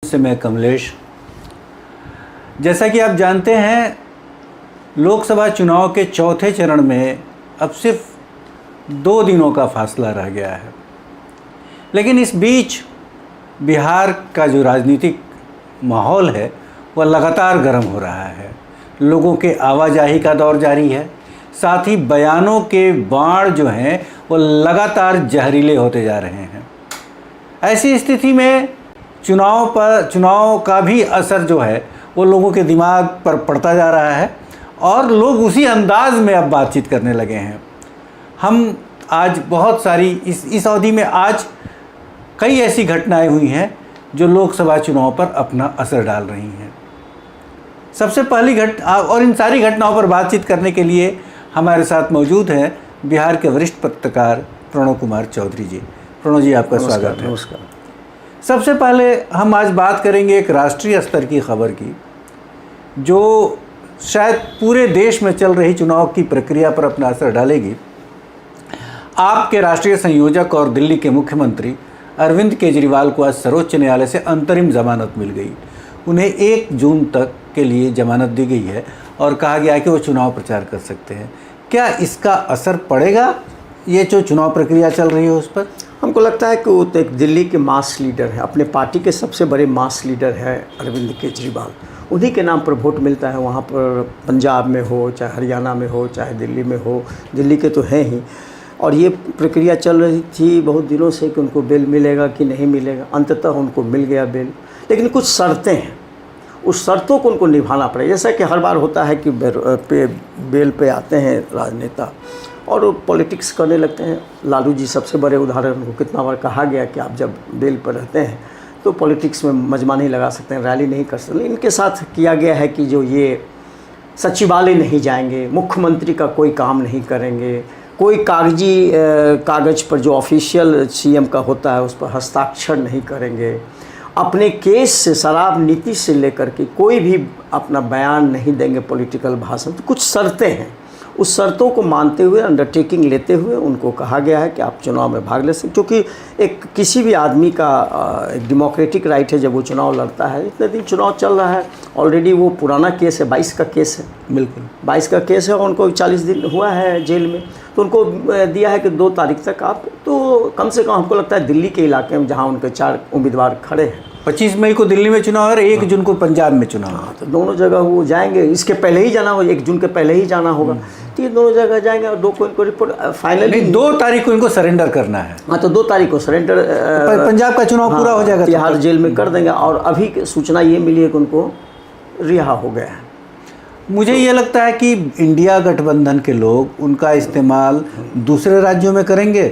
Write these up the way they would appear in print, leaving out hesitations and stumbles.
से मैं कमलेश। जैसा कि आप जानते हैं, लोकसभा चुनाव के चौथे चरण में अब सिर्फ 2 दिनों का फासला रह गया है। लेकिन इस बीच बिहार का जो राजनीतिक माहौल है वह लगातार गर्म हो रहा है। लोगों के आवाजाही का दौर जारी है, साथ ही बयानों के बाढ़ जो हैं वो लगातार जहरीले होते जा रहे हैं। ऐसी स्थिति में चुनाव का भी असर जो है वो लोगों के दिमाग पर पड़ता जा रहा है और लोग उसी अंदाज में अब बातचीत करने लगे हैं। हम आज बहुत सारी इस अवधि में आज कई ऐसी घटनाएं हुई हैं जो लोकसभा चुनाव पर अपना असर डाल रही हैं। सबसे पहली और इन सारी घटनाओं पर बातचीत करने के लिए हमारे साथ मौजूद हैं बिहार के वरिष्ठ पत्रकार प्रणव कुमार चौधरी जी। प्रणव जी, आपका स्वागत है। नमस्कार। सबसे पहले हम आज बात करेंगे एक राष्ट्रीय स्तर की खबर की, जो शायद पूरे देश में चल रही चुनाव की प्रक्रिया पर अपना असर डालेगी। आपके राष्ट्रीय संयोजक और दिल्ली के मुख्यमंत्री अरविंद केजरीवाल को आज सर्वोच्च न्यायालय से अंतरिम जमानत मिल गई। उन्हें 1 जून तक के लिए जमानत दी गई है और कहा गया कि वो चुनाव प्रचार कर सकते हैं। क्या इसका असर पड़ेगा, ये जो चुनाव प्रक्रिया चल रही है उस पर? हमको लगता है कि वो तो एक दिल्ली के मास लीडर है, अपने पार्टी के सबसे बड़े मास लीडर है अरविंद केजरीवाल। उन्हीं के नाम पर वोट मिलता है, वहाँ पर पंजाब में हो, चाहे हरियाणा में हो, चाहे दिल्ली में हो। दिल्ली के तो हैं ही। और ये प्रक्रिया चल रही थी बहुत दिनों से कि उनको बेल मिलेगा कि नहीं मिलेगा। अंततः उनको मिल गया बेल, लेकिन कुछ शर्तें हैं, उस शर्तों को उनको निभाना पड़ेगा। जैसा कि हर बार होता है कि बेल पे आते हैं राजनेता और पॉलिटिक्स करने लगते हैं। लालू जी सबसे बड़े उदाहरण, उनको कितना बार कहा गया कि आप जब बेल पर रहते हैं तो पॉलिटिक्स में मजमा नहीं लगा सकते हैं, रैली नहीं कर सकते। इनके साथ किया गया है कि जो ये सचिवालय नहीं जाएंगे, मुख्यमंत्री का कोई काम नहीं करेंगे, कोई कागज़ पर जो ऑफिशियल सीएम का होता है उस पर हस्ताक्षर नहीं करेंगे, अपने केस से, शराब नीति से लेकर के कोई भी अपना बयान नहीं देंगे, पॉलिटिकल भाषण। तो कुछ शर्तें हैं, उस शर्तों को मानते हुए, अंडरटेकिंग लेते हुए उनको कहा गया है कि आप चुनाव में भाग ले सकते, क्योंकि एक किसी भी आदमी का एक डेमोक्रेटिक राइट है जब वो चुनाव लड़ता है। इतने दिन चुनाव चल रहा है, ऑलरेडी वो पुराना केस है, 22 का केस है। बिल्कुल 22 का केस है और उनको 40 दिन हुआ है जेल में। तो उनको दिया है कि 2 तारीख तक आप, तो कम से कम हमको लगता है दिल्ली के इलाके में जहाँ उनके 4 उम्मीदवार खड़े हैं, 25 मई को दिल्ली में चुनाव और 1 जून को पंजाब में चुनाव। हाँ, तो दोनों जगह वो जाएंगे। इसके पहले ही जाना होगा, 1 जून के पहले ही जाना होगा। तो ये दोनों जगह जाएंगे और 2 को इनको रिपोर्ट फाइनली 2 तारीख को इनको सरेंडर करना है। हाँ, तो 2 तारीख को सरेंडर पंजाब का चुनाव पूरा हो जाएगा, तिहाड़ जेल में कर देंगे। और अभी सूचना ये मिली है कि उनको रिहा हो गया है। मुझे ये लगता है कि इंडिया गठबंधन के लोग उनका इस्तेमाल दूसरे राज्यों में करेंगे।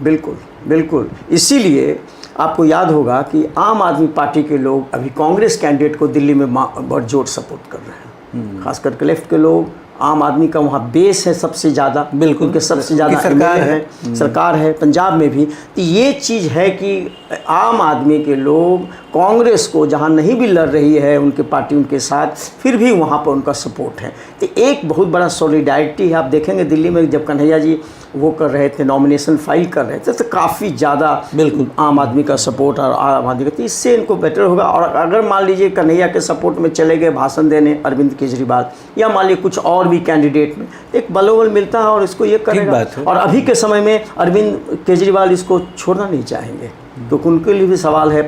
बिल्कुल बिल्कुल। इसीलिए आपको याद होगा कि आम आदमी पार्टी के लोग अभी कांग्रेस कैंडिडेट को दिल्ली में बहुत जोर सपोर्ट कर रहे हैं। खास करके लेफ्ट के लोग, आम आदमी का वहाँ बेस है सबसे ज़्यादा, बिल्कुल उनके सबसे ज़्यादा सरकार है पंजाब में भी। तो ये चीज़ है कि आम आदमी के लोग कांग्रेस को, जहाँ नहीं भी लड़ रही है उनके पार्टी उनके साथ, फिर भी वहाँ पर उनका सपोर्ट है। तो एक बहुत बड़ा सॉलिडारिटी है। आप देखेंगे दिल्ली में जब कन्हैया जी वो कर रहे थे, नॉमिनेशन फाइल कर रहे थे, तो काफ़ी ज़्यादा बिल्कुल आम आदमी का सपोर्ट और आम आदमी का, तो इससे इनको बेटर होगा। और अगर मान लीजिए कन्हैया के सपोर्ट में चले गए भाषण देने अरविंद केजरीवाल, या मान लीजिए कुछ और भी कैंडिडेट में, एक बलोबल मिलता है और इसको ये करेगा। और अभी के समय में अरविंद केजरीवाल इसको छोड़ना नहीं चाहेंगे, तो उनके लिए भी सवाल है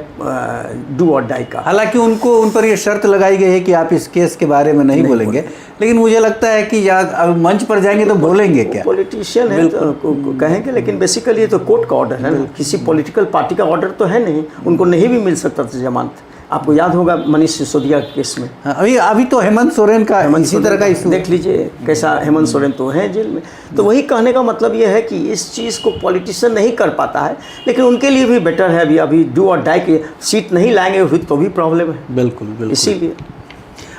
डू और डाई का। हालांकि उन पर ये शर्त लगाई गई है कि आप इस केस के बारे में नहीं बोलेंगे, लेकिन मुझे लगता है कि अब मंच पर जाएंगे तो बोलेंगे क्या? पॉलिटिशियन है तो कहेंगे, लेकिन बेसिकली ये तो कोर्ट का ऑर्डर है ना, किसी पॉलिटिकल पार्टी का ऑर्डर तो है नहीं, उनको नहीं भी मिल सकता था जमानत। आपको याद होगा मनीष सिसोदिया केस में। हाँ, अभी तो हेमंत सोरेन का इसी तरह का इशू देख लीजिए कैसा, हेमंत सोरेन तो है जेल में। तो वही कहने का मतलब ये है कि इस चीज़ को पॉलिटिशियन नहीं कर पाता है, लेकिन उनके लिए भी बेटर है। अभी डू और डाई की सीट नहीं लाएंगे तो भी प्रॉब्लम है। बिल्कुल इसीलिए।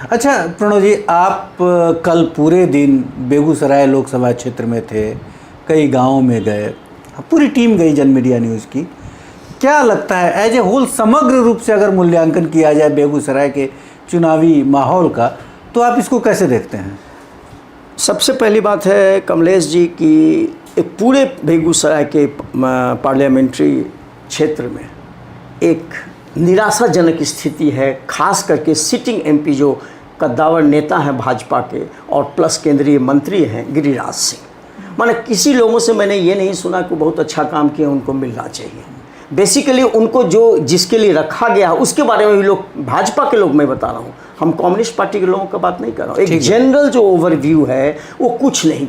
अच्छा प्रणव जी, आप कल पूरे दिन बेगूसराय लोकसभा क्षेत्र में थे, कई गाँव में गए, पूरी टीम गई जन मीडिया न्यूज़ की। क्या लगता है एज ए होल, समग्र रूप से अगर मूल्यांकन किया जाए बेगूसराय के चुनावी माहौल का, तो आप इसको कैसे देखते हैं? सबसे पहली बात है कमलेश जी कि एक पूरे बेगूसराय के पार्लियामेंट्री क्षेत्र में एक निराशाजनक स्थिति है, खास करके सिटिंग एमपी जो कद्दावर नेता हैं भाजपा के और प्लस केंद्रीय मंत्री हैं गिरिराज सिंह। माने किसी लोगों से मैंने ये नहीं सुना कि बहुत अच्छा काम किया, उनको मिलना चाहिए। बेसिकली उनको जो जिसके लिए रखा गया उसके बारे में भी लोग, भाजपा के लोग मैं बता रहा हूँ, हम कम्युनिस्ट पार्टी के लोगों का बात नहीं कर रहा हूँ, एक जनरल जो ओवरव्यू है वो कुछ नहीं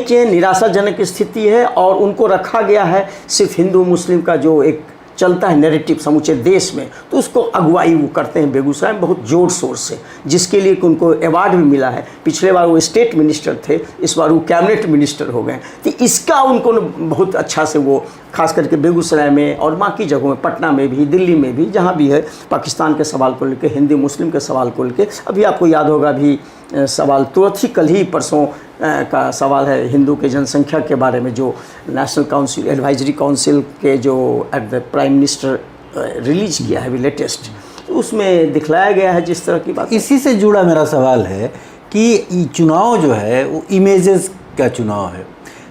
किए, निराशाजनक स्थिति है। और उनको रखा गया है सिर्फ हिंदू मुस्लिम का जो एक चलता है नैरेटिव समूचे देश में, तो उसको अगुवाई वो करते हैं बेगूसराय में बहुत जोर शोर से, जिसके लिए उनको अवार्ड भी मिला है। पिछले बार वो स्टेट मिनिस्टर थे, इस बार वो कैबिनेट मिनिस्टर हो गए। तो इसका उनको बहुत अच्छा से वो खास करके बेगूसराय में और बाकी जगहों में, पटना में भी, दिल्ली में भी, जहाँ भी है, पाकिस्तान के सवाल को लेकर, हिंदू मुस्लिम के सवाल को लेकर, अभी आपको याद होगा अभी सवाल तुरंत ही कल ही परसों का सवाल है हिंदू के जनसंख्या के बारे में, जो नेशनल काउंसिल एडवाइजरी काउंसिल के जो at the prime minister release किया है अभी लेटेस्ट, तो उसमें दिखलाया गया है जिस तरह की बात। इसी से जुड़ा मेरा सवाल है कि चुनाव जो है वो इमेजेस का चुनाव है,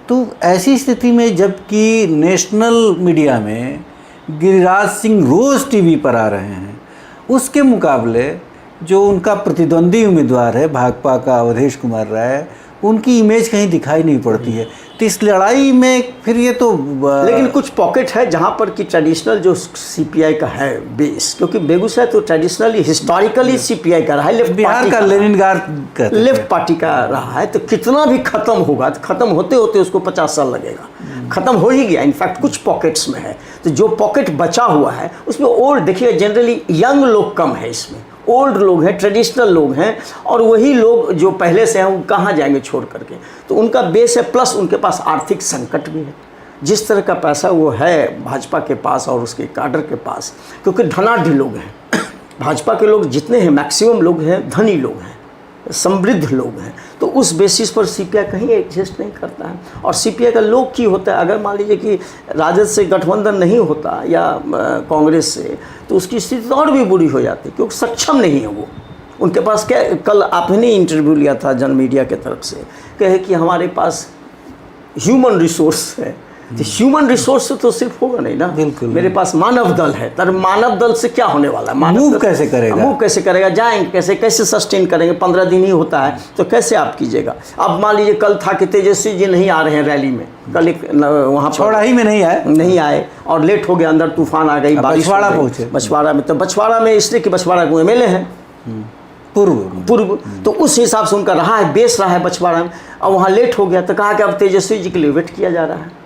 तो ऐसी स्थिति में जबकि नेशनल मीडिया में गिरिराज सिंह रोज़ टीवी पर आ रहे हैं, उसके मुकाबले जो उनका प्रतिद्वंदी उम्मीदवार है भाकपा का अवधेश कुमार राय, उनकी इमेज कहीं दिखाई नहीं पड़ती है। तो इस लड़ाई में फिर ये तो लेकिन कुछ पॉकेट है जहाँ पर कि ट्रेडिशनल जो सीपीआई का है बेस, क्योंकि बेगूसराय तो ट्रेडिशनली हिस्टोरिकली सीपीआई का रहा है, लेफ्ट बिहार का लेनिनग्राड लेफ्ट पार्टी का रहा है। तो कितना भी खत्म होगा, तो खत्म होते होते उसको 50 साल लगेगा, खत्म हो ही गया। इनफैक्ट कुछ पॉकेट्स में है, तो जो पॉकेट बचा हुआ है उसमें ओल्ड, देखिए जनरली यंग लोग कम है इसमें, ओल्ड लोग हैं, ट्रेडिशनल लोग हैं, और वही लोग जो पहले से हैं वो कहाँ जाएंगे छोड़ करके। तो उनका बेस है, प्लस उनके पास आर्थिक संकट भी है। जिस तरह का पैसा वो है भाजपा के पास और उसके काडर के पास, क्योंकि धनाढ़ लोग हैं भाजपा के लोग, जितने हैं मैक्सिमम लोग हैं धनी लोग हैं, समृद्ध लोग हैं, तो उस बेसिस पर सीपीआई कहीं एडजस्ट नहीं करता है। और सीपीआई का लोग की होता है, अगर मान लीजिए कि राजद से गठबंधन नहीं होता या कांग्रेस से, तो उसकी स्थिति और भी बुरी हो जाती, क्योंकि सक्षम नहीं है वो। उनके पास क्या, कल आपने इंटरव्यू लिया था जन मीडिया के तरफ से, कहे कि हमारे पास ह्यूमन रिसोर्स है, तो ह्यूमन रिसोर्स तो सिर्फ होगा नहीं ना, बिल्कुल, मेरे पास मानव दल है, तर मानव दल से क्या होने वाला है, मूव कैसे करेगा, जाएंगे कैसे सस्टेन करेंगे, 15 दिन ही होता है, तो कैसे आप कीजिएगा। अब मान लीजिए कल था कि तेजस्वी जी नहीं आ रहे हैं रैली में, कल एक वहाँ छौड़ा ही में नहीं आए और लेट हो गया, अंदर तूफान आ गई, बछवाड़ा पहुँचे, बछवाड़ा में, तो बछवाड़ा में इसलिए कि बछवाड़ा को एमएलए हैं पूर्व, तो उस हिसाब से उनका रहा है, बेस रहा है बछवाड़ा में, और वहाँ लेट हो गया, तो कहा कि अब तेजस्वी जी के लिए वेट किया जा रहा है।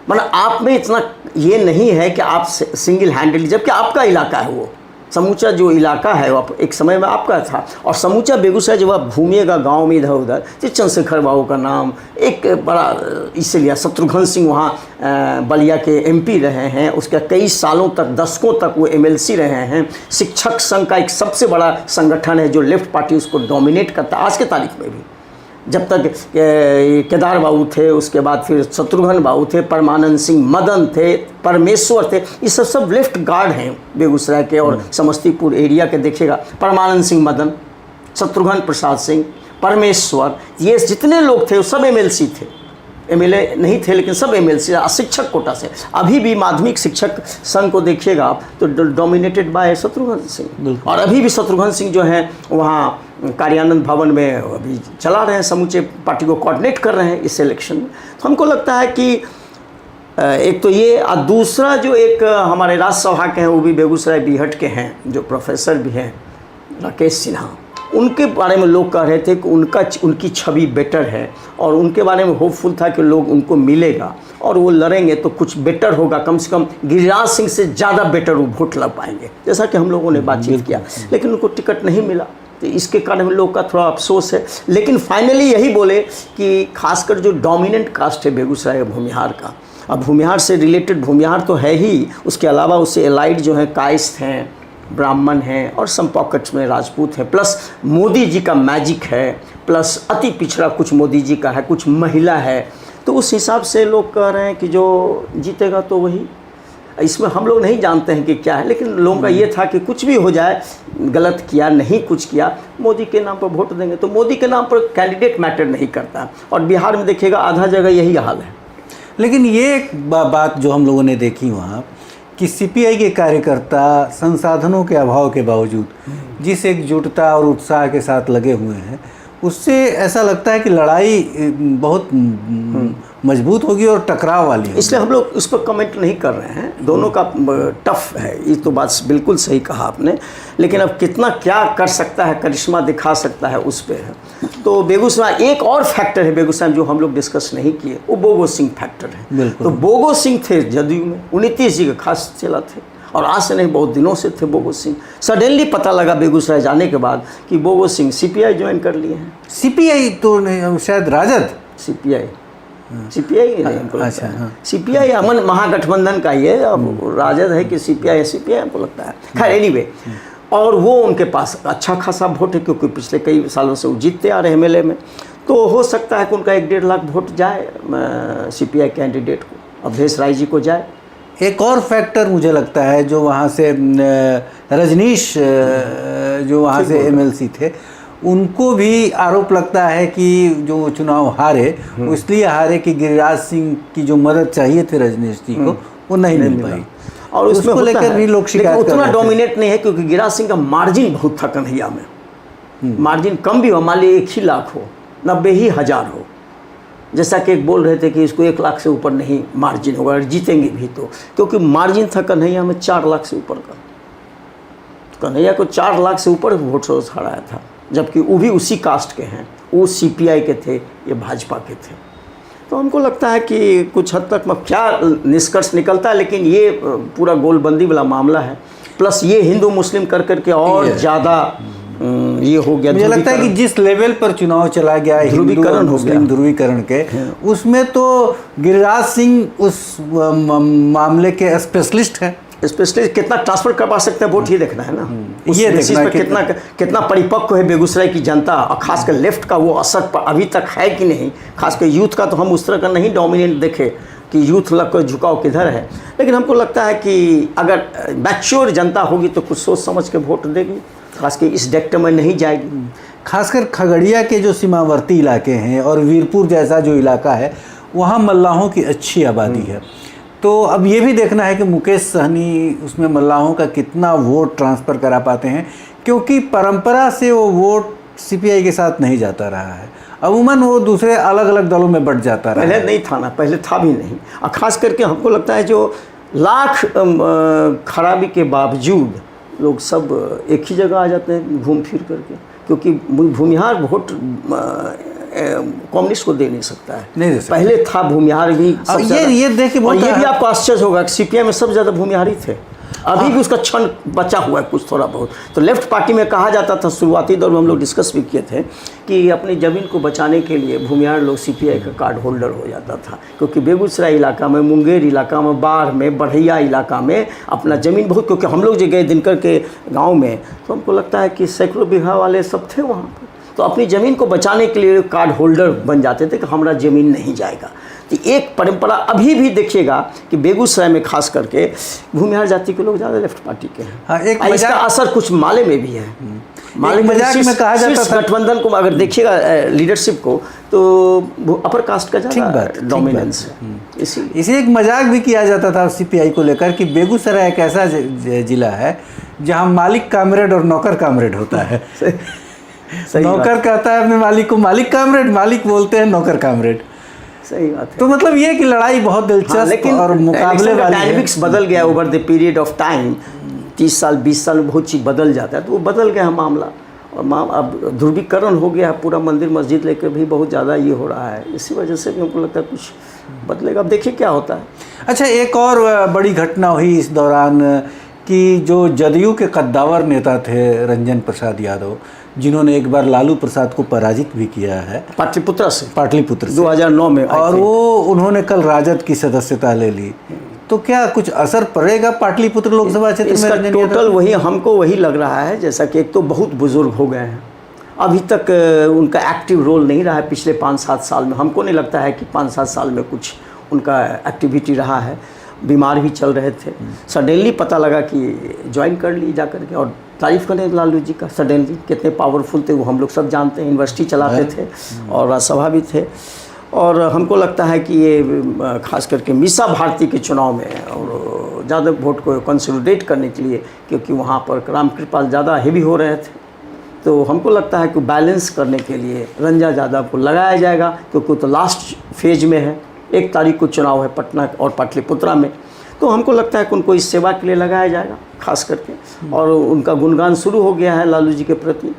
मतलब आप में इतना ये नहीं है कि आप सिंगल हैंडली, जबकि आपका इलाका है वो, समूचा जो इलाका है वो एक समय में आपका था, और समूचा बेगूसराय जब आप घूमिएगा गांव में इधर उधर, तो चंद्रशेखर बाबू का नाम एक बड़ा इसलिए, शत्रुघ्न सिंह वहाँ बलिया के एमपी रहे हैं, उसके कई सालों तक, दशकों तक वो एमएलसी रहे हैं। शिक्षक संघ का एक सबसे बड़ा संगठन है जो लेफ्ट पार्टी उसको डोमिनेट करता है आज के तारीख में भी, जब तक केदार बाबू थे, उसके बाद फिर शत्रुघ्न बाबू थे, परमानंद सिंह, मदन थे, परमेश्वर थे, ये सब लेफ्ट गार्ड हैं बेगूसराय के और समस्तीपुर एरिया के। देखिएगा परमानंद सिंह, मदन, शत्रुघ्न प्रसाद सिंह, परमेश्वर, ये जितने लोग थे वो सब एमएलसी थे, एमएलए नहीं थे लेकिन सब एमएलसी, शिक्षक कोटा से। अभी भी माध्यमिक शिक्षक संघ को देखिएगा आप तो डोमिनेटेड बाय शत्रुघ्न सिंह, और अभी भी शत्रुघ्न सिंह जो हैं वहाँ कार्यानंद भवन में अभी चला रहे हैं, समूचे पार्टी को कोऑर्डिनेट कर रहे हैं इस इलेक्शन में। तो हमको लगता है कि एक तो ये, और दूसरा जो एक हमारे राज्यसभा के हैं वो भी बेगूसराय बीहट के हैं, जो प्रोफेसर भी हैं राकेश सिन्हा, उनके बारे में लोग कह रहे थे कि उनकी छवि बेटर है, और उनके बारे में होपफुल था कि लोग उनको मिलेगा और वो लड़ेंगे तो कुछ बेटर होगा, कम से कम गिरिराज सिंह से ज़्यादा बेटर वो वोट लग पाएंगे, जैसा कि हम लोगों ने बातचीत किया। लेकिन उनको टिकट नहीं मिला, तो इसके कारण लोग का थोड़ा अफसोस है। लेकिन फाइनली यही बोले कि खासकर जो डोमिनेंट कास्ट है बेगूसराय भूमिहार का, अब भूमिहार से रिलेटेड भूमिहार तो है ही, उसके अलावा उससे एलाइड जो हैं कायस्थ हैं, ब्राह्मण हैं, और सम पॉकेट्स में राजपूत हैं, प्लस मोदी जी का मैजिक है, प्लस अति पिछड़ा कुछ मोदी जी का है, कुछ महिला है। तो उस हिसाब से लोग कह रहे हैं कि जो जीतेगा तो वही, इसमें हम लोग नहीं जानते हैं कि क्या है, लेकिन लोगों का ये था कि कुछ भी हो जाए, गलत किया नहीं कुछ किया, मोदी के नाम पर वोट देंगे। तो मोदी के नाम पर कैंडिडेट मैटर नहीं करता, और बिहार में देखिएगा आधा जगह यही हाल है। लेकिन ये एक बात जो हम लोगों ने देखी वहाँ कि सीपीआई के कार्यकर्ता संसाधनों के अभाव के बावजूद जिस एकजुटता और उत्साह के साथ लगे हुए हैं, उससे ऐसा लगता है कि लड़ाई बहुत मजबूत होगी और टकराव वाली होगी। इसलिए हम लोग इस पर कमेंट नहीं कर रहे हैं, दोनों का टफ है, ये तो बात बिल्कुल सही कहा आपने। लेकिन अब कितना क्या कर सकता है, करिश्मा दिखा सकता है, उस पर है। तो बेगूसराय एक और फैक्टर है बेगूसराय जो हम लोग डिस्कस नहीं किए, वो बोगो सिंह फैक्टर है। तो बोगो सिंह थे जदयू में, 29 जी के खास चेला थे, और आज से नहीं बहुत दिनों से थे बोगो सिंह। सडनली पता लगा बेगूसराय जाने के बाद कि बोगो सिंह सीपीआई ज्वाइन कर लिए हैं। सीपीआई तो नहीं, शायद राजद। सीपीआई नहीं हमको लगता अच्छा, है। हाँ। सीपीआई अमन महागठबंधन का ही है, अब राजद है कि सीपीआई हमको लगता है। खैर एनीवे, और वो उनके पास अच्छा खासा वोट है, क्योंकि पिछले कई सालों से वो जीतते आ रहे हैं एमएलए में। तो हो सकता है कि उनका 1-1.5 लाख वोट जाए सीपीआई कैंडिडेट को, अवधेश राय जी को जाए। एक और फैक्टर मुझे लगता है, जो वहाँ से रजनीश जो वहाँ से एमएलसी थे, उनको भी आरोप लगता है कि जो चुनाव हारे वो इसलिए हारे कि गिरिराज सिंह की जो मदद चाहिए थी रजनीश जी को, वो नहीं मिल पाई। और उसको लेकर भी लोग शिकायत कर रहे उतना थे। डोमिनेट नहीं है, क्योंकि गिरिराज सिंह का मार्जिन बहुत था कन्हैया में। मार्जिन कम भी हो, मान लीजिए 1 ही लाख हो, 90 ही हज़ार हो, जैसा कि एक बोल रहे थे कि इसको 1 लाख से ऊपर नहीं मार्जिन होगा, और जीतेंगे भी तो, क्योंकि मार्जिन था कन्हैया में 4 लाख से ऊपर का। कन्हैया को 4 लाख से ऊपर वोट से हराया था, जबकि वो भी उसी कास्ट के हैं, वो सीपीआई के थे, ये भाजपा के थे। तो हमको लगता है कि कुछ हद तक क्या निष्कर्ष निकलता है, लेकिन ये पूरा गोलबंदी वाला मामला है। प्लस ये हिंदू मुस्लिम कर करके और ज़्यादा ये हो गया। मुझे लगता है कि जिस लेवल पर चुनाव चला गया ध्रुवीकरण हो गया, ध्रुवीकरण के, उसमें तो गिरिराज सिंह उस मामले के स्पेशलिस्ट हैं। स्पेशलिस्ट कितना ट्रांसफर करवा सकते हैं वोट, ये देखना है ना। ये देखना पर कितना परिपक्व है बेगूसराय की जनता, और खासकर लेफ्ट का वो असर पर अभी तक है कि नहीं। खासकर यूथ का तो हम उस तरह का नहीं डोमिनेट देखे कि यूथ लग कर झुकाव किधर है, लेकिन हमको लगता है कि अगर मैच्योर जनता होगी तो कुछ सोच समझ के वोट देगी, खासकर इस डेक्ट में नहीं जाएगी। खासकर खगड़िया के जो सीमावर्ती इलाके हैं और वीरपुर जैसा जो इलाका है, वहाँ मल्लाहों की अच्छी आबादी है। तो अब ये भी देखना है कि मुकेश सहनी उसमें मल्लाहों का कितना वोट ट्रांसफ़र करा पाते हैं, क्योंकि परंपरा से वो वोट सीपीआई के साथ नहीं जाता रहा है। अमूमन वो दूसरे अलग अलग दलों में बट जाता रहा है। पहले नहीं था ना, पहले था भी नहीं। और ख़ास करके हमको लगता है जो लाख खराबी के बावजूद लोग सब एक ही जगह आ जाते हैं घूम फिर करके, क्योंकि भूमिहार वोट कम्युनिस्ट को दे नहीं सकता है। नहीं दे सकता। पहले था भूमिहार भी, ये देख के ये भी आपको आश्चर्य होगा कि सीपीआई में सबसे ज़्यादा भूमिहारी थे। अभी भी उसका क्षण बचा हुआ है कुछ थोड़ा बहुत। तो लेफ्ट पार्टी में कहा जाता था, शुरुआती दौर में हम लोग डिस्कस भी किए थे, कि अपनी ज़मीन को बचाने के लिए भूमिहार लोग सीपीआई का कार्ड होल्डर हो जाता था, क्योंकि बेगूसराय इलाका में, मुंगेर इलाका में, बाढ़ में, बढ़ैया इलाका में अपना ज़मीन बहुत, क्योंकि हम लोग जो गए दिनकर के गाँव में, तो हमको लगता है कि सैकड़ों बीघा वाले सब थे वहाँ पर। तो अपनी ज़मीन को बचाने के लिए कार्ड होल्डर बन जाते थे कि हमारा ज़मीन नहीं जाएगा। तो एक परंपरा अभी भी देखिएगा कि बेगूसराय में खास करके भूमिहार जाति के लोग ज़्यादा लेफ्ट पार्टी के हैं। हाँ, एक इसका असर कुछ माले में भी है। माले में मजाक में कहा जाता था, गठबंधन को अगर देखिएगा लीडरशिप को, तो अपर कास्ट का ज़्यादा डोमिनेंस है। इसी एक मजाक भी किया जाता था सीपीआई को लेकर कि बेगूसराय एक ऐसा जिला है जहाँ मालिक कामरेड और नौकर कामरेड होता है। नौकर कहता है अपने मालिक को मालिक कामरेड, मालिक बोलते हैं नौकर कामरेड। सही बात है। तो मतलब ये कि लड़ाई बहुत दिलचस्प और मुकाबले वाली है। डायनेमिक्स बदल गया over the period of time. 30 साल 20 साल में बहुत चीज़ बदल जाता है, तो वो बदल गया है मामला। और अब ध्रुवीकरण हो गया, पूरा मंदिर मस्जिद लेकर भी बहुत ज़्यादा ये हो रहा है। इसी वजह से भी हमको लगता है कुछ बदलेगा। अब देखिए क्या होता है। अच्छा, एक और बड़ी घटना हुई इस दौरान कि जो जदयू के कद्दावर नेता थे रंजन प्रसाद यादव, जिन्होंने एक बार लालू प्रसाद को पराजित भी किया है पाटलिपुत्र से 2009 में, और वो उन्होंने कल राजद की सदस्यता ले ली। तो क्या कुछ असर पड़ेगा पाटलिपुत्र लोकसभा क्षेत्र में? इसका टोटल वही हमको वही लग रहा है, जैसा कि एक तो बहुत बुजुर्ग हो गए हैं, अभी तक उनका एक्टिव रोल नहीं रहा है पिछले 5-7 साल में। हमको नहीं लगता है कि 5-7 साल में कुछ उनका एक्टिविटी रहा है। बीमार भी चल रहे थे, सडनली पता लगा कि ज्वाइन कर ली जा करके। और तारीफ़ करें लालू जी का, सडनली कितने पावरफुल थे वो हम लोग सब जानते हैं। यूनिवर्सिटी चलाते थे और राज्यसभा भी थे। और हमको लगता है कि ये खास करके मीसा भारती के चुनाव में और ज़्यादा वोट को कंसोलिडेट करने के लिए, क्योंकि वहाँ पर रामकृपाल ज़्यादा हेवी हो रहे थे। तो हमको लगता है कि बैलेंस करने के लिए रंजन यादव को लगाया जाएगा, क्योंकि तो लास्ट फेज में है। 1 तारीख को चुनाव है पटना और पाटलिपुत्रा में, तो हमको लगता है कि उनको इस सेवा के लिए लगाया जाएगा खास करके। और उनका गुणगान शुरू हो गया है लालू जी के प्रति।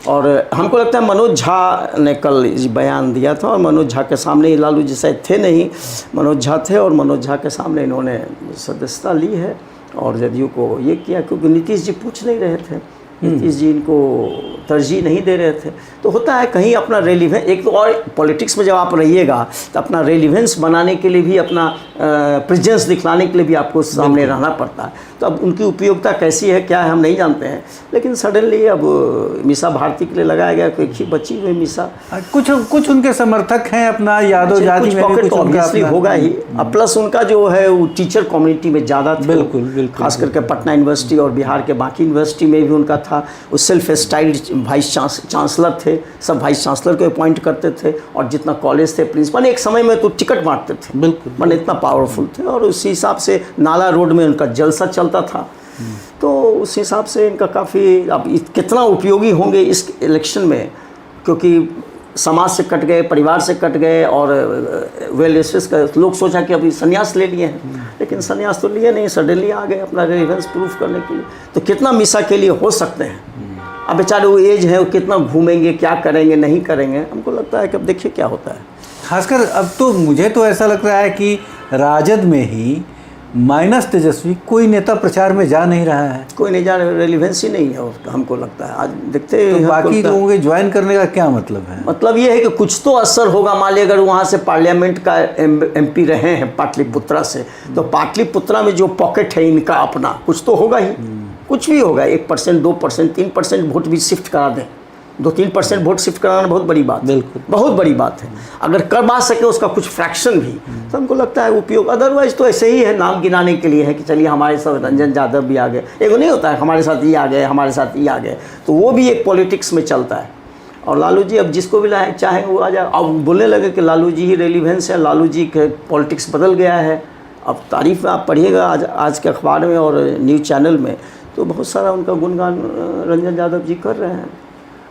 और हमको लगता है मनोज झा ने कल बयान दिया था, और मनोज झा के सामने ही, लालू जी शायद थे नहीं, मनोज झा थे, और मनोज झा के सामने इन्होंने सदस्यता ली है और जदयू को ये किया, क्योंकि नीतीश जी पूछ नहीं रहे थे, नीतीश जी इनको तरजीह नहीं दे रहे थे। तो होता है कहीं अपना रेलिवेंस, एक तो और पॉलिटिक्स में जब आप रहिएगा तो अपना रेलिवेंस बनाने के लिए भी, अपना प्रेजेंस दिखलाने के लिए भी आपको सामने रहना पड़ता है। तो अब उनकी उपयोगिता कैसी है क्या है हम नहीं जानते हैं, लेकिन सडनली अब मीसा भारती के लिए लगाया गया, कोई एक बची हुई मीसा। कुछ उनके समर्थक हैं अपना यादव जाति में भी, कुछ ऑब्वियसली होगा ही। अब प्लस उनका जो है वो टीचर कम्युनिटी में ज़्यादा था, बिल्कुल खास करके पटना यूनिवर्सिटी और बिहार के बाकी यूनिवर्सिटी में भी उनका था। वो सेल्फ स्टाइल्ड वाइस चांसलर थे, सब वाइस चांसलर को अपॉइंट करते थे, और जितना कॉलेज थे प्रिंसिपल, एक समय में तो टिकट बांटते थे, बिल्कुल मैंने इतना पावरफुल थे। और उसी हिसाब से नाला रोड में उनका जलसा चलता था, तो उस हिसाब से इनका काफ़ी, अब कितना उपयोगी होंगे इस इलेक्शन में, क्योंकि समाज से कट गए, परिवार से कट गए, और वेल विशेस का लोग सोचा कि अभी संन्यास ले लिए हैं, लेकिन संन्यास तो लिए नहीं, सडनली आ गए अपना रेलिवेंस प्रूफ करने के लिए। तो कितना मीसा के लिए हो सकते हैं, अब बेचारे वो एज है, वो कितना घूमेंगे, क्या करेंगे नहीं करेंगे, हमको लगता है कि अब देखिए क्या होता है। खासकर अब तो मुझे तो ऐसा लग रहा है कि राजद में ही माइनस तेजस्वी कोई नेता प्रचार में जा नहीं रहा है, कोई नहीं जा रहा, रेलिवेंस ही नहीं है उसका, हमको लगता है। आज देखते हैं तो बाकी लोगों के ज्वाइन करने का क्या मतलब है? मतलब ये है कि कुछ तो असर होगा। मान लीजिए अगर वहाँ से पार्लियामेंट का MP रहे हैं पाटलिपुत्रा से, तो पाटलिपुत्रा में जो पॉकेट है इनका अपना, कुछ तो होगा ही, कुछ भी होगा। 1%, 2%, 3% वोट भी शिफ्ट करा दें, 2-3% वोट शिफ्ट कराना बहुत बड़ी बात है, बिल्कुल बहुत बड़ी बात है। अगर करवा सके उसका कुछ फ्रैक्शन भी, तो हमको लगता है उपयोग। अदरवाइज तो ऐसे ही है, नाम गिनाने के लिए है कि चलिए हमारे साथ रंजन यादव भी आ गए, एगो नहीं होता है हमारे साथ ये आ गए, हमारे साथ ये आ गए, तो वो भी एक पॉलिटिक्स में चलता है। और लालू जी अब जिसको भी लाए चाहे वो आ जाए। अब बोलने लगे कि लालू जी ही रेलिवेंस है, लालू जी के पॉलिटिक्स बदल गया है। अब तारीफ आप पढ़िएगा आज के अखबार में और न्यूज़ चैनल में, तो बहुत सारा उनका गुणगान रंजन यादव जी कर रहे हैं।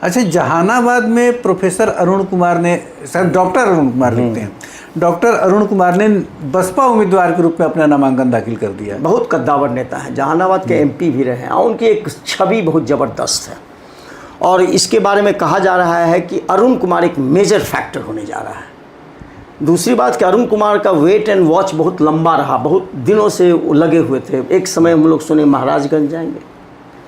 अच्छा, जहानाबाद में प्रोफेसर अरुण कुमार ने, सर डॉक्टर अरुण कुमार लिखते हैं, डॉक्टर अरुण कुमार ने बसपा उम्मीदवार के रूप में अपना नामांकन दाखिल कर दिया। बहुत कद्दावर नेता है, जहानाबाद के MP भी रहे हैं, और उनकी एक छवि बहुत ज़बरदस्त है। और इसके बारे में कहा जा रहा है कि अरुण कुमार एक मेजर फैक्टर होने जा रहा है। दूसरी बात कि अरुण कुमार का वेट एंड वॉच बहुत लंबा रहा, बहुत दिनों से लगे हुए थे। एक समय हम लोग सुने महाराजगंज जाएंगे,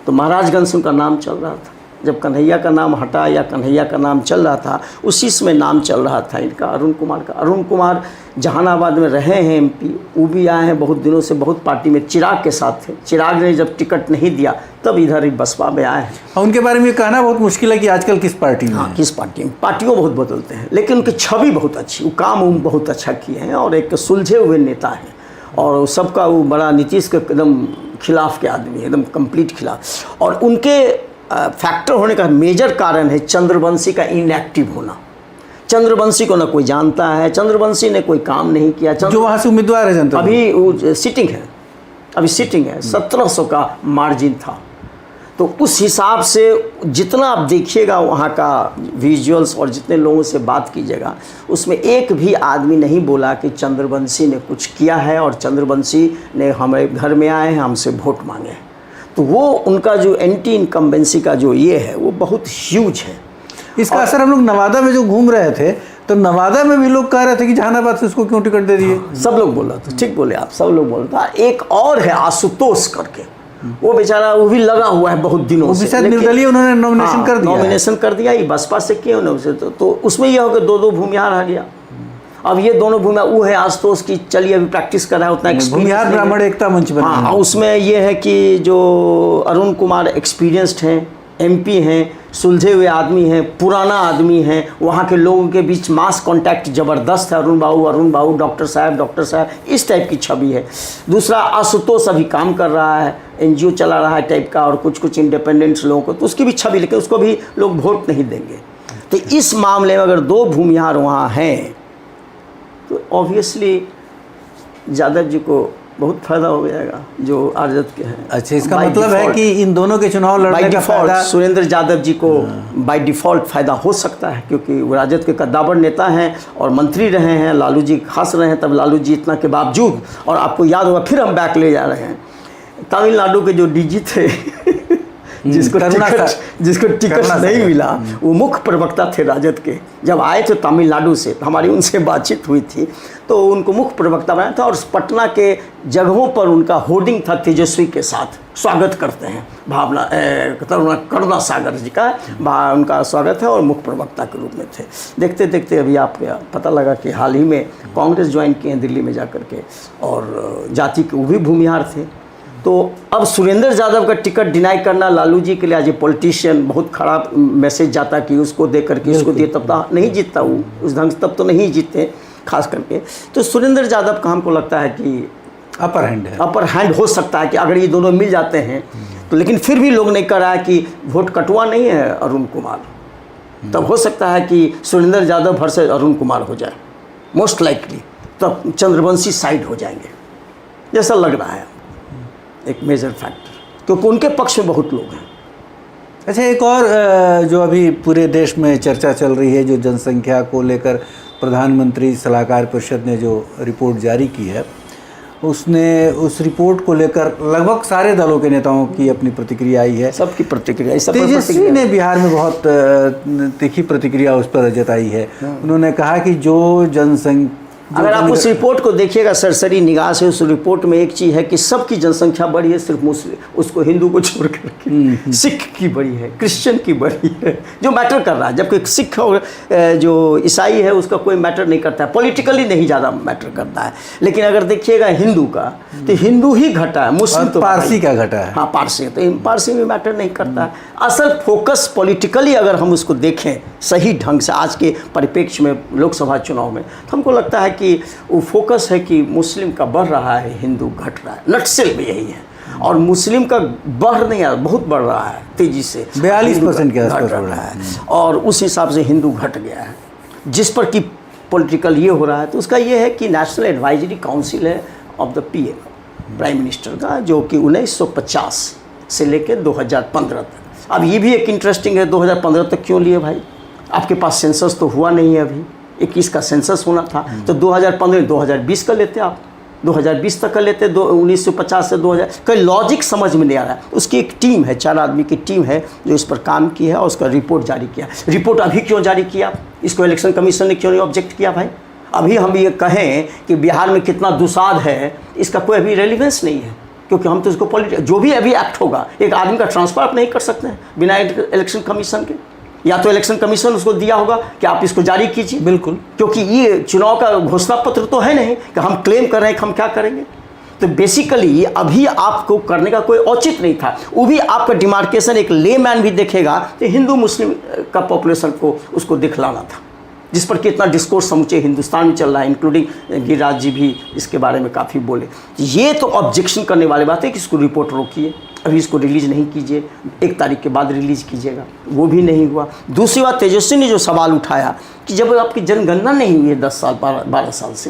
तो महाराजगंज से उनका नाम चल रहा था। जब कन्हैया का नाम हटा या कन्हैया का नाम चल रहा था, उसी समय नाम चल रहा था इनका, अरुण कुमार का। अरुण कुमार जहानाबाद में रहे हैं MP, वो भी आए हैं बहुत दिनों से, बहुत पार्टी में चिराग के साथ थे। चिराग ने जब टिकट नहीं दिया तब इधर ही बसपा में आए हैं। और उनके बारे में कहना बहुत मुश्किल है कि आजकल किस पार्टी में। हाँ, किस पार्टी में, पार्टियों बहुत बदलते हैं, लेकिन उनकी छवि बहुत अच्छी, वो काम बहुत अच्छा किए हैं, और एक सुलझे हुए नेता हैं। और सबका वो बड़ा नीतीश के एकदम खिलाफ के आदमी है, एकदम कंप्लीट खिलाफ। और उनके फैक्टर होने का मेजर कारण है चंद्रवंशी का इनएक्टिव होना। चंद्रवंशी को ना कोई जानता है, चंद्रवंशी ने कोई काम नहीं किया। जो वहाँ से उम्मीदवार है जनता, अभी वो सिटिंग है, अभी सिटिंग है, 1700 का मार्जिन था। तो उस हिसाब से जितना आप देखिएगा वहाँ का विजुअल्स और जितने लोगों से बात कीजिएगा, उसमें एक भी आदमी नहीं बोला कि चंद्रवंशी ने कुछ किया है और चंद्रवंशी ने हमारे घर में आए हैं, हमसे वोट मांगे हैं। तो वो उनका जो एंटी इनकम्बेंसी का जो ये है वो बहुत ह्यूज है। इसका असर हम लोग नवादा में जो घूम रहे थे, तो नवादा में भी लोग कह रहे थे कि जहानाबाद से उसको क्यों टिकट दे दिए। सब लोग बोल रहे थे, ठीक बोले आप, सब लोग बोल रहे थे। एक और है आशुतोष करके, वो बेचारा वो भी लगा हुआ है बहुत दिनों से, शायद निर्दलीय उन्होंने नॉमिनेशन कर दिया, नॉमिनेशन कर दिया, ये बसपा से किए उन्होंने। तो उसमें यह हो कि 2-2 भूमिहार आ गया। अब ये दोनों भूमिहार, वो है आशुतोष की, चलिए अभी प्रैक्टिस कर रहा है, उतना भूमिहार ब्राह्मण एकता मंच बना। हाँ, उसमें ये है कि जो अरुण कुमार एक्सपीरियंस्ड हैं, MP हैं, सुलझे हुए आदमी हैं, पुराना आदमी हैं, वहाँ के लोगों के बीच मास कांटेक्ट ज़बरदस्त है। अरुण बाबू, डॉक्टर साहब, इस टाइप की छवि है। दूसरा, आशुतोष अभी काम कर रहा है, NGO चला रहा है टाइप का, और कुछ इंडिपेंडेंट्स लोगों को, तो उसकी भी छवि, लेकिन उसको भी लोग वोट नहीं देंगे। तो इस मामले में अगर 2 भूमिहार वहाँ हैं, तो ऑब्वियसली यादव जी को बहुत फायदा हो जाएगा जो राजद के हैं। अच्छा, इसका By मतलब है default- कि इन दोनों के चुनाव बाय लड़ने का डिफॉल्ट फायदा सुरेंद्र यादव जी को बाय डिफॉल्ट फायदा हो सकता है, क्योंकि वो राजद के कद्दावर नेता हैं और मंत्री रहे हैं। लालू जी हंस रहे हैं, तब लालू जी इतना के बावजूद, और आपको याद होगा फिर हम बैक ले जा रहे हैं, तमिलनाडु के जो डीजी थे जिसको टिकट करुणा नहीं सागर। मिला, वो मुख्य प्रवक्ता थे राजद के। जब आए थे तमिलनाडु से, हमारी उनसे बातचीत हुई थी, तो उनको मुख्य प्रवक्ता बनाया था और पटना के जगहों पर उनका होर्डिंग था तेजस्वी के साथ, स्वागत करते हैं भावना करुणा सागर जी का उनका स्वागत है, और मुख्य प्रवक्ता के रूप में थे। देखते देखते अभी आपको पता लगा कि हाल ही में कांग्रेस ज्वाइन किए हैं दिल्ली में जाकर के, और जाति के वो भी भूमिहार थे। तो अब सुरेंद्र यादव का टिकट डिनाई करना लालू जी के लिए एज ए पॉलिटिशियन बहुत खराब मैसेज जाता कि उसको दे करके इसको दिए, तब तो नहीं जीतता वो उस ढंग से, तब तो नहीं जीतते खास करके। तो सुरेंद्र यादव का हमको लगता है कि अपर हैंड हो सकता है कि अगर ये दोनों मिल जाते हैं तो, लेकिन फिर भी लोग नहीं कर रहा है कि वोट कटुआ नहीं है अरुण कुमार, तब हो सकता है कि सुरेंद्र यादव वर्सेस अरुण कुमार हो जाए, मोस्ट लाइकली तब चंद्रवंशी साइड हो जाएंगे जैसा लग रहा है, एक मेजर फैक्टर, क्योंकि उनके पक्ष में बहुत लोग हैं। अच्छा, एक और जो अभी पूरे देश में चर्चा चल रही है, जो जनसंख्या को लेकर प्रधानमंत्री सलाहकार परिषद ने जो रिपोर्ट जारी की है, उसने उस रिपोर्ट को लेकर लगभग सारे दलों के नेताओं की अपनी प्रतिक्रिया आई है। सबकी प्रतिक्रिया, तेजस्वी ने बिहार में बहुत तीखी प्रतिक्रिया उस पर जताई है। उन्होंने कहा कि जो जनसंख्या, अगर आप उस रिपोर्ट को देखिएगा सरसरी निगाह से, उस रिपोर्ट में एक चीज़ है कि सबकी जनसंख्या बढ़ी है, सिर्फ मुस्लिम, उसको हिंदू को छोड़ करके सिख की बढ़ी है, क्रिश्चियन की बढ़ी है, जो मैटर कर रहा है। जबकि सिख और जो ईसाई है उसका कोई मैटर नहीं करता है, पॉलिटिकली नहीं ज़्यादा मैटर करता है। लेकिन अगर देखिएगा हिंदू का, तो हिंदू ही घटा है, मुस्लिम तो पारसी का घटा है। हाँ, पारसी, तो पारसी में मैटर नहीं करता है। असल फोकस पॉलिटिकली अगर हम उसको देखें सही ढंग से आज के परिप्रेक्ष्य में लोकसभा चुनाव में, तो हमको लगता है कि वो फोकस है कि मुस्लिम का बढ़ रहा है, हिंदू घट रहा है, नटसेल में यही है। और मुस्लिम का बढ़ नहीं है, बहुत बढ़ रहा है तेजी से, 42% के आसपास बढ़ रहा है, और उस हिसाब से हिंदू घट गया है। जिस पर कि पॉलिटिकल ये हो रहा है, तो उसका ये है कि नेशनल एडवाइजरी काउंसिल है of the PM, prime minister का, जो कि 1950 से लेकर 2015 तक। अब ये भी एक इंटरेस्टिंग है, 2015 तक क्यों लिए भाई? आपके पास सेंसस तो हुआ नहीं है अभी, 21 का सेंसस होना था, तो 2015 2020 का लेते आप, 2020 तक कर लेते, 1950 से 2000, कोई लॉजिक समझ में नहीं आ रहा है। उसकी एक टीम है, 4 आदमी की टीम है जो इस पर काम की है और उसका रिपोर्ट जारी किया। रिपोर्ट अभी क्यों जारी किया? इसको इलेक्शन कमीशन ने क्यों नहीं ऑब्जेक्ट किया भाई? अभी हम ये कहें कि बिहार में कितना दुसाध है, इसका कोई अभी रेलिवेंस नहीं है, क्योंकि हम तो इसको जो भी अभी एक्ट होगा, एक आदमी का ट्रांसफर आप नहीं कर सकते हैं बिना इलेक्शन कमीशन के, या तो इलेक्शन कमीशन उसको दिया होगा कि आप इसको जारी कीजिए। बिल्कुल, क्योंकि ये चुनाव का घोषणा पत्र तो है नहीं कि हम क्लेम कर रहे हैं कि हम क्या करेंगे। तो बेसिकली अभी आपको करने का कोई औचित्य नहीं था। वो भी आपका डिमार्केशन एक लेमैन भी देखेगा तो हिंदू मुस्लिम का पॉपुलेशन को उसको दिखलाना था, जिस पर कि इतना डिस्कोर्स समूचे हिंदुस्तान में चल रहा है, इंक्लूडिंग गिरिराज जी भी इसके बारे में काफ़ी बोले। ये तो ऑब्जेक्शन करने वाली बात है कि इसको रिपोर्ट रोकिए, अभी इसको रिलीज़ नहीं कीजिए, 1 तारीख के बाद रिलीज़ कीजिएगा, वो भी नहीं हुआ। दूसरी बात, तेजस्वी ने जो सवाल उठाया कि जब आपकी जनगणना नहीं हुई है 10 साल 12 साल से,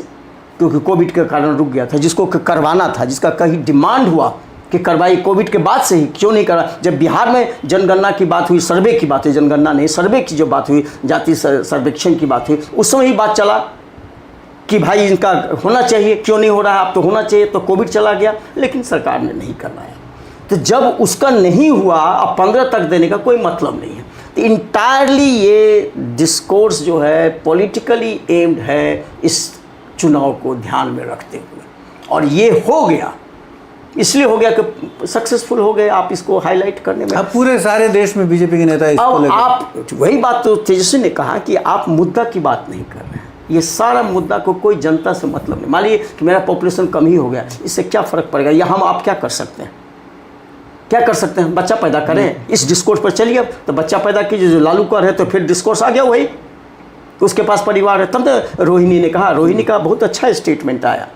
क्योंकि कोविड के कारण रुक गया था, जिसको करवाना था, जिसका कहीं डिमांड हुआ कि करवाई, कोविड के बाद से ही क्यों नहीं करा? जब बिहार में जनगणना की बात हुई, सर्वे की बात हुई, जनगणना नहीं सर्वे की जो बात हुई, जाति सर्वेक्षण की बात हुई, उस समय ही बात चला कि भाई इनका होना चाहिए, क्यों नहीं हो रहा है, अब तो होना चाहिए, तो कोविड चला गया, लेकिन सरकार ने नहीं करवाया। तो जब उसका नहीं हुआ, अब 15 तक देने का कोई मतलब नहीं है। तो इंटायरली ये डिस्कोर्स जो है पॉलिटिकली एम्ड है इस चुनाव को ध्यान में रखते हुए, और ये हो गया, इसलिए हो गया कि सक्सेसफुल हो गए आप इसको हाईलाइट करने में। अब पूरे सारे देश में बीजेपी के नेता इसको लेकर, आप वही बात तो तेजस्वी ने कहा कि आप मुद्दा की बात नहीं कर रहे हैं, ये सारा मुद्दा को कोई जनता से मतलब नहीं। मान लीजिए कि मेरा पॉपुलेशन कम ही हो गया, इससे क्या फ़र्क पड़ेगा, या हम आप क्या कर सकते हैं? क्या कर सकते हैं? बच्चा पैदा करें, इस डिस्कोर्स पर चलिए। अब तो बच्चा पैदा कीजिए, जो लालू कर रहे तो फिर डिस्कोर्स आ गया वही, तो उसके पास परिवार है। तब तो रोहिणी ने कहा, रोहिणी का बहुत अच्छा स्टेटमेंट आया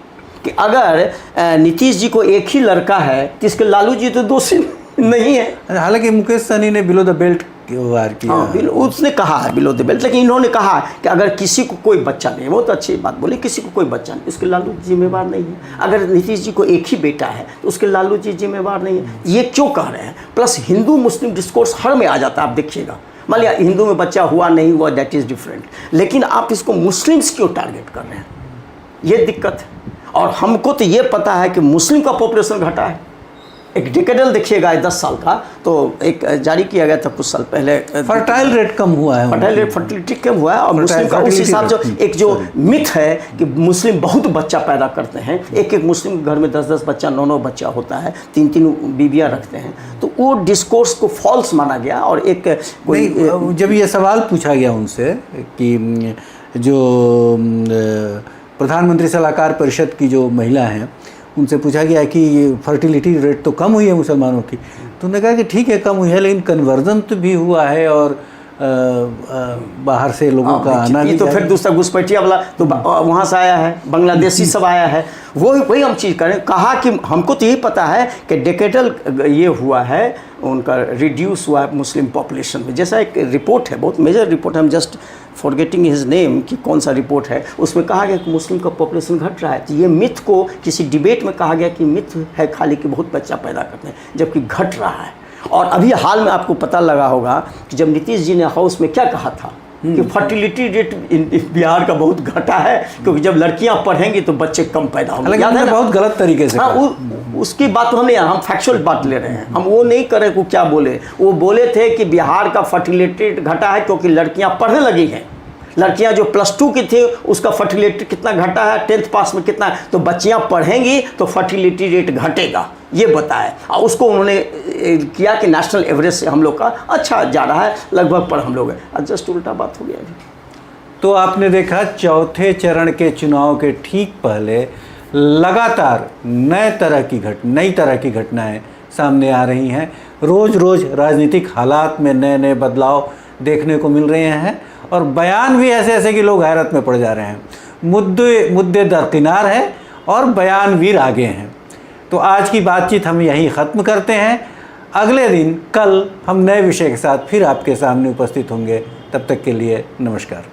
कि अगर नीतीश जी को एक ही लड़का है तो इसके लालू जी तो दोषी नहीं है। हालांकि मुकेश सहनी ने बिलो द बेल्ट वार किया। हाँ बिल्कुल, उसने कहा है बिलो द बेल्ट, लेकिन इन्होंने कहा कि अगर किसी को कोई बच्चा नहीं, वो तो अच्छी बात बोली, किसी को कोई बच्चा नहीं, उसके लालू जी जिम्मेवार नहीं है। अगर नीतीश जी को एक ही बेटा है तो उसके लालू जी जिम्मेवार नहीं है, ये क्यों कह रहे हैं? प्लस हिंदू मुस्लिम डिस्कोर्स हर में आ जाता है, आप देखिएगा। मान लिया हिंदू में बच्चा हुआ नहीं हुआ, दैट इज़ डिफरेंट, लेकिन आप इसको मुस्लिम्स क्यों टारगेट कर रहे हैं? ये दिक्कत है। और हमको तो ये पता है कि मुस्लिम का पॉपुलेशन घटा है। एक डिकेडल देखिएगा 10 साल का, तो एक जारी किया गया था कुछ साल पहले, फर्टाइल रेट कम हुआ है, फर्टिलिटी कम हुआ है। और मुस्लिम का उस हिसाब से एक जो मिथ है कि मुस्लिम बहुत बच्चा पैदा करते हैं, एक एक मुस्लिम घर में 10-10 बच्चा 9-9 बच्चा होता है, 3-3 बीवियाँ रखते हैं, तो वो डिस्कोर्स को फॉल्स माना गया। और एक कोई जब ये सवाल पूछा गया उनसे कि जो प्रधानमंत्री सलाहकार परिषद की जो महिला हैं, उनसे पूछा गया कि ये फर्टिलिटी रेट तो कम हुई है मुसलमानों की, तो उन्होंने कहा कि ठीक है कम हुई है, लेकिन कन्वर्जन तो भी हुआ है और बाहर से लोगों का आना भी। तो फिर दूसरा घुसपैठिया वाला तो वहाँ से आया है, बांग्लादेशी सब आया है, वही हम चीज़ करें। कहा कि हमको तो यही पता है कि डेकेडल ये हुआ है, उनका रिड्यूस हुआ है मुस्लिम पॉपुलेशन में। जैसा एक रिपोर्ट है, बहुत मेजर रिपोर्ट है, हम जस्ट फॉरगेटिंग हिज नेम कि कौन सा रिपोर्ट है, उसमें कहा गया कि मुस्लिम का पॉपुलेशन घट रहा है। तो ये मिथ को किसी डिबेट में कहा गया कि मिथ है खाली कि बहुत बच्चा पैदा करते हैं, जबकि घट रहा है। और अभी हाल में आपको पता लगा होगा कि जब नीतीश जी ने हाउस में क्या कहा था कि फर्टिलिटी रेट बिहार का बहुत घटा है, क्योंकि जब लड़कियां पढ़ेंगी तो बच्चे कम पैदा होंगे। याद है ना? बहुत गलत तरीके से। हाँ, उसकी बात हमने, हम फैक्चुअल बात ले रहे हैं, हम वो नहीं करें को क्या बोले। वो बोले थे कि बिहार का फर्टिलिटी रेट घटा है क्योंकि लड़कियां पढ़ने लगी हैं। लड़कियां जो +2 की थी उसका फर्टिलिटी कितना घटा है, 10th पास में कितना है, तो बच्चियां पढ़ेंगी तो फर्टिलिटी रेट घटेगा, ये बताया। और उसको उन्होंने किया कि नेशनल एवरेज से हम लोग का अच्छा जा रहा है, लगभग पर हम लोग है। जस्ट उल्टा बात हो गया अभी। तो आपने देखा चौथे चरण के चुनाव के ठीक पहले लगातार नई तरह की घटनाएं सामने आ रही हैं। रोज़ रोज़ राजनीतिक हालात में नए नए बदलाव देखने को मिल रहे हैं और बयान भी ऐसे ऐसे कि लोग हैरत में पड़ जा रहे हैं। मुद्दे दरकिनार हैं और बयान भी आगे हैं। तो आज की बातचीत हम यहीं ख़त्म करते हैं। अगले दिन कल हम नए विषय के साथ फिर आपके सामने उपस्थित होंगे। तब तक के लिए नमस्कार।